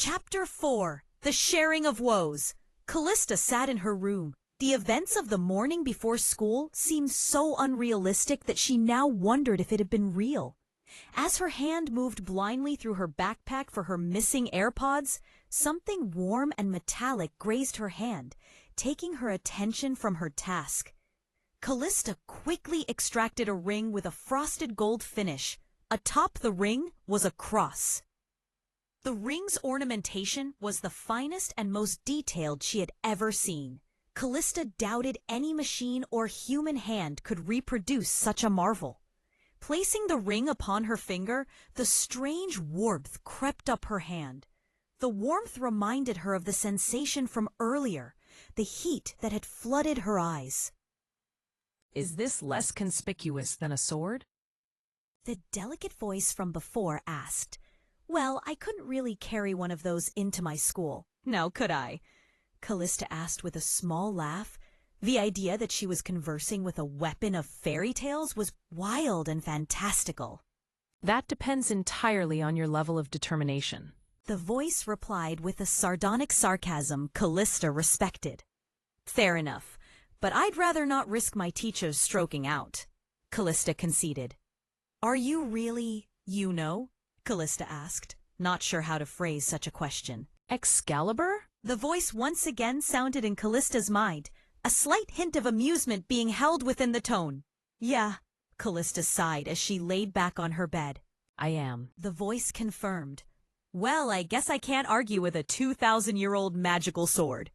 Chapter 4. The Sharing of Woes. Calysta sat in her room. The events of the morning before school seemed so unrealistic that she now wondered if it had been real. As her hand moved blindly through her backpack for her missing AirPods, something warm and metallic grazed her hand, taking her attention from her task. Calysta quickly extracted a ring with a frosted gold finish. Atop the ring was a cross. The ring's ornamentation was the finest and most detailed she had ever seen. Calysta doubted any machine or human hand could reproduce such a marvel. Placing the ring upon her finger, the strange warmth crept up her hand. The warmth reminded her of the sensation from earlier, the heat that had flooded her eyes. Is this less conspicuous than a sword? The delicate voice from before asked. Well, I couldn't really carry one of those into my school. Now could I? Calysta asked with a small laugh. The idea that she was conversing with a weapon of fairy tales was wild and fantastical. That depends entirely on your level of determination. The voice replied with a sardonic sarcasm Calysta respected. Fair enough, but I'd rather not risk my teachers stroking out, Calysta conceded. Are you really, Calysta asked, not sure how to phrase such a question. Excalibur? The voice once again sounded in Callista's mind, a slight hint of amusement being held within the tone. Yeah, Calysta sighed as she laid back on her bed. I am. The voice confirmed. Well, I guess I can't argue with a 2,000-year-old magical sword,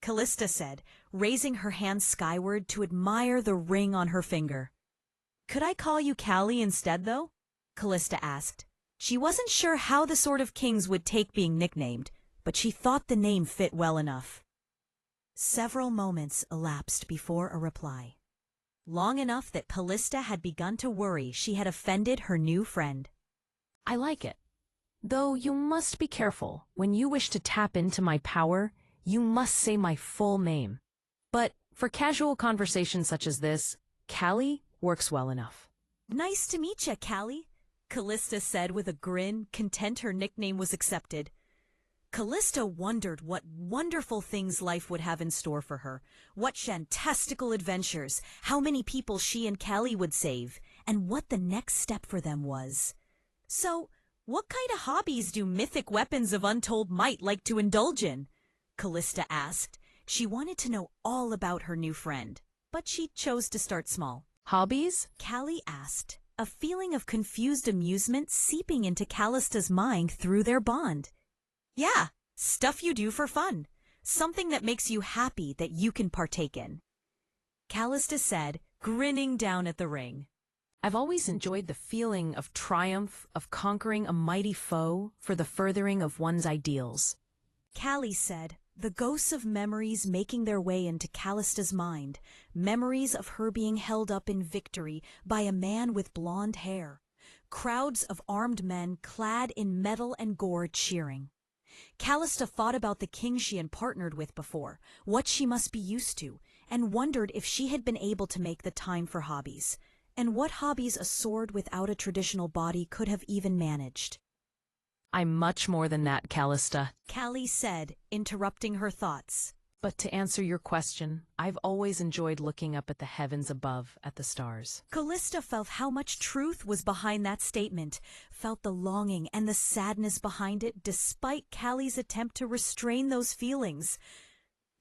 Calysta said, raising her hand skyward to admire the ring on her finger. Could I call you Callie instead, though? Calysta asked. She wasn't sure how the Sword of Kings would take being nicknamed, but she thought the name fit well enough. Several moments elapsed before a reply. Long enough that Calysta had begun to worry she had offended her new friend. I like it. Though you must be careful. When you wish to tap into my power, you must say my full name. But for casual conversation such as this, Callie works well enough. Nice to meet you, Callie, Calysta said with a grin, content her nickname was accepted. Calysta wondered what wonderful things life would have in store for her, what fantastical adventures, how many people she and Callie would save, and what the next step for them was. So, what kind of hobbies do mythic weapons of untold might like to indulge in? Calysta asked. She wanted to know all about her new friend, but she chose to start small. Hobbies? Callie asked, a feeling of confused amusement seeping into Calysta's mind through their bond. Yeah, stuff you do for fun. Something that makes you happy that you can partake in, Calysta said, grinning down at the ring. I've always enjoyed the feeling of triumph, of conquering a mighty foe for the furthering of one's ideals, Callie said, the ghosts of memories making their way into Calysta's mind, memories of her being held up in victory by a man with blonde hair, crowds of armed men clad in metal and gore cheering. Calysta thought about the king she had partnered with before, what she must be used to, and wondered if she had been able to make the time for hobbies, and what hobbies a sword without a traditional body could have even managed. I'm much more than that, Calysta, Callie said, interrupting her thoughts. But to answer your question, I've always enjoyed looking up at the heavens above, at the stars. Calysta felt how much truth was behind that statement, felt the longing and the sadness behind it despite Callie's attempt to restrain those feelings.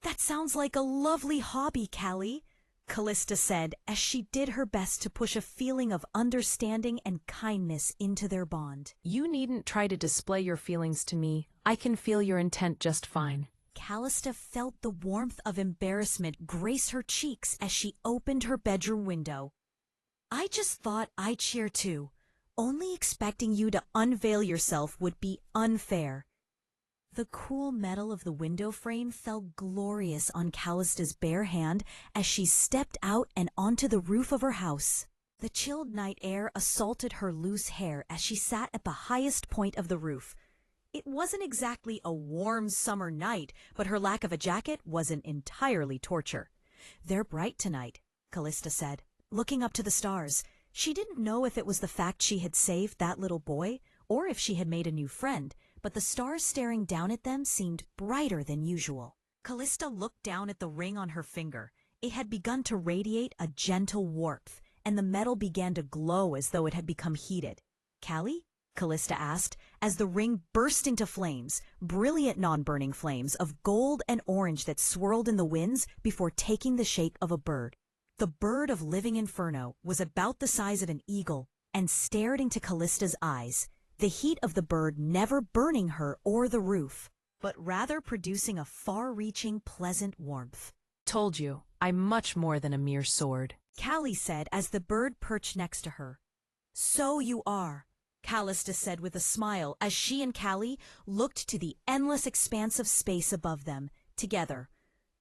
That sounds like a lovely hobby, Callie, Calysta said as she did her best to push a feeling of understanding and kindness into their bond. You needn't try to display your feelings to me. I can feel your intent just fine. Calysta felt the warmth of embarrassment grace her cheeks as she opened her bedroom window. I just thought I'd cheer too. Only expecting you to unveil yourself would be unfair. The cool metal of the window frame felt glorious on Calysta's bare hand as she stepped out and onto the roof of her house. The chilled night air assaulted her loose hair as she sat at the highest point of the roof. It wasn't exactly a warm summer night, but her lack of a jacket wasn't entirely torture. They're bright tonight, Calysta said, looking up to the stars. She didn't know if it was the fact she had saved that little boy or if she had made a new friend, but the stars staring down at them seemed brighter than usual. Calysta looked down at the ring on her finger. It had begun to radiate a gentle warmth, and the metal began to glow as though it had become heated. "Callie?" Calysta asked, as the ring burst into flames, brilliant non-burning flames of gold and orange that swirled in the winds before taking the shape of a bird. The bird of living inferno was about the size of an eagle and stared into Callista's eyes, the heat of the bird never burning her or the roof, but rather producing a far-reaching, pleasant warmth. Told you, I'm much more than a mere sword, Callie said as the bird perched next to her. "So you are," Calysta said with a smile as she and Callie looked to the endless expanse of space above them, together,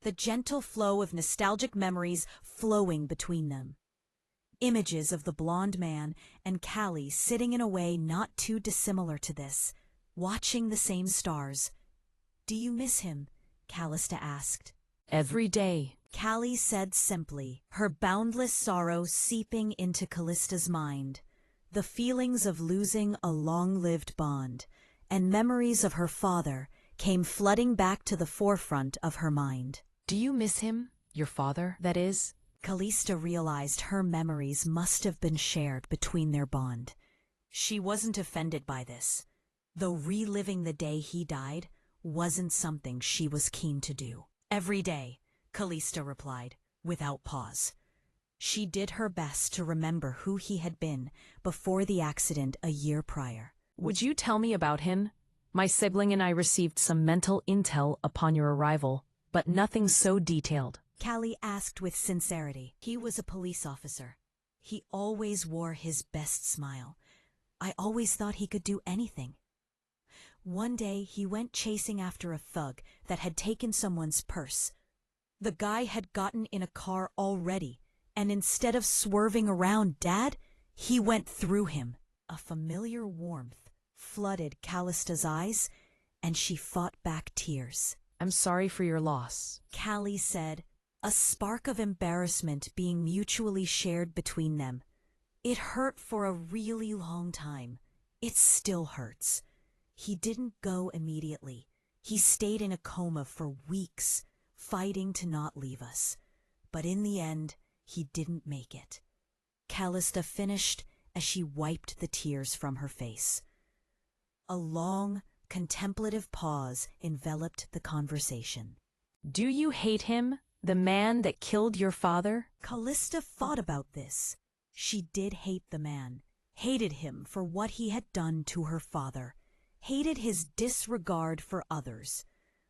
the gentle flow of nostalgic memories flowing between them. Images of the blonde man and Callie sitting in a way not too dissimilar to this, watching the same stars. "Do you miss him?" Calysta asked. Every day, Callie said simply, her boundless sorrow seeping into Callista's mind. The feelings of losing a long-lived bond and memories of her father came flooding back to the forefront of her mind. Do you miss him? Your father, that is? Calysta realized her memories must have been shared between their bond. She wasn't offended by this, though reliving the day he died wasn't something she was keen to do. "Every day," Calysta replied, without pause. She did her best to remember who he had been before the accident a year prior. Would you tell me about him? My sibling and I received some mental intel upon your arrival, but nothing so detailed. Callie asked with sincerity. "He was a police officer. He always wore his best smile. I always thought he could do anything. One day he went chasing after a thug that had taken someone's purse. The guy had gotten in a car already, and instead of swerving around Dad, he went through him." A familiar warmth flooded Callista's eyes, and she fought back tears. I'm sorry for your loss, Callie said, a spark of embarrassment being mutually shared between them. "It hurt for a really long time. It still hurts. He didn't go immediately. He stayed in a coma for weeks, fighting to not leave us. But in the end, he didn't make it." Calysta finished as she wiped the tears from her face. A long, contemplative pause enveloped the conversation. Do you hate him, the man that killed your father? Calysta thought about this. She did hate the man, hated him for what he had done to her father, hated his disregard for others.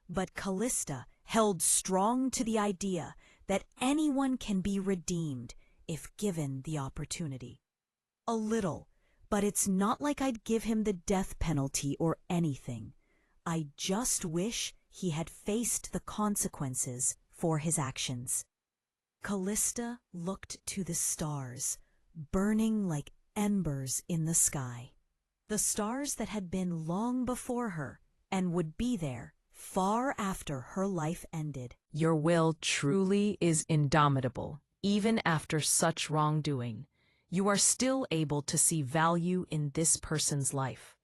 But Calysta held strong to the idea that anyone can be redeemed if given the opportunity. "A little, but it's not like I'd give him the death penalty or anything. I just wish he had faced the consequences for his actions." Calysta looked to the stars, burning like embers in the sky. The stars that had been long before her and would be there far after her life ended. Your will truly is indomitable. Even after such wrongdoing, you are still able to see value in this person's life.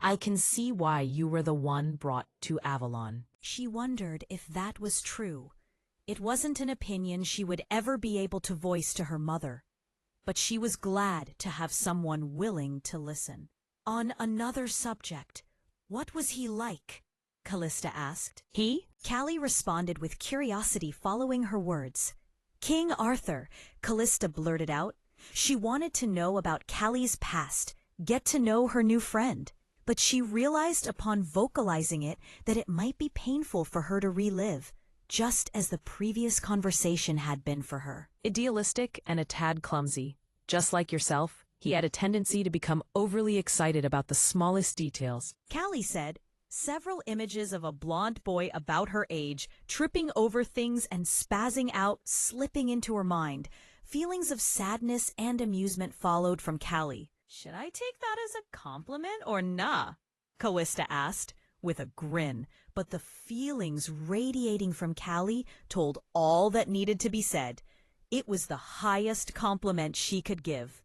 I can see why you were the one brought to Avalon. She wondered if that was true. It wasn't an opinion she would ever be able to voice to her mother, but she was glad to have someone willing to listen. "On another subject, what was he like?" Calysta asked. He? Callie responded with curiosity following her words. "King Arthur," Calysta blurted out. She wanted to know about Callie's past, get to know her new friend, but she realized upon vocalizing it that it might be painful for her to relive, just as the previous conversation had been for her. Idealistic and a tad clumsy. Just like yourself, he had a tendency to become overly excited about the smallest details. Callie said, several images of a blonde boy about her age, tripping over things and spazzing out, slipping into her mind. Feelings of sadness and amusement followed from Callie. "Should I take that as a compliment or nah?" Calysta asked, with a grin, but the feelings radiating from Callie told all that needed to be said. It was the highest compliment she could give.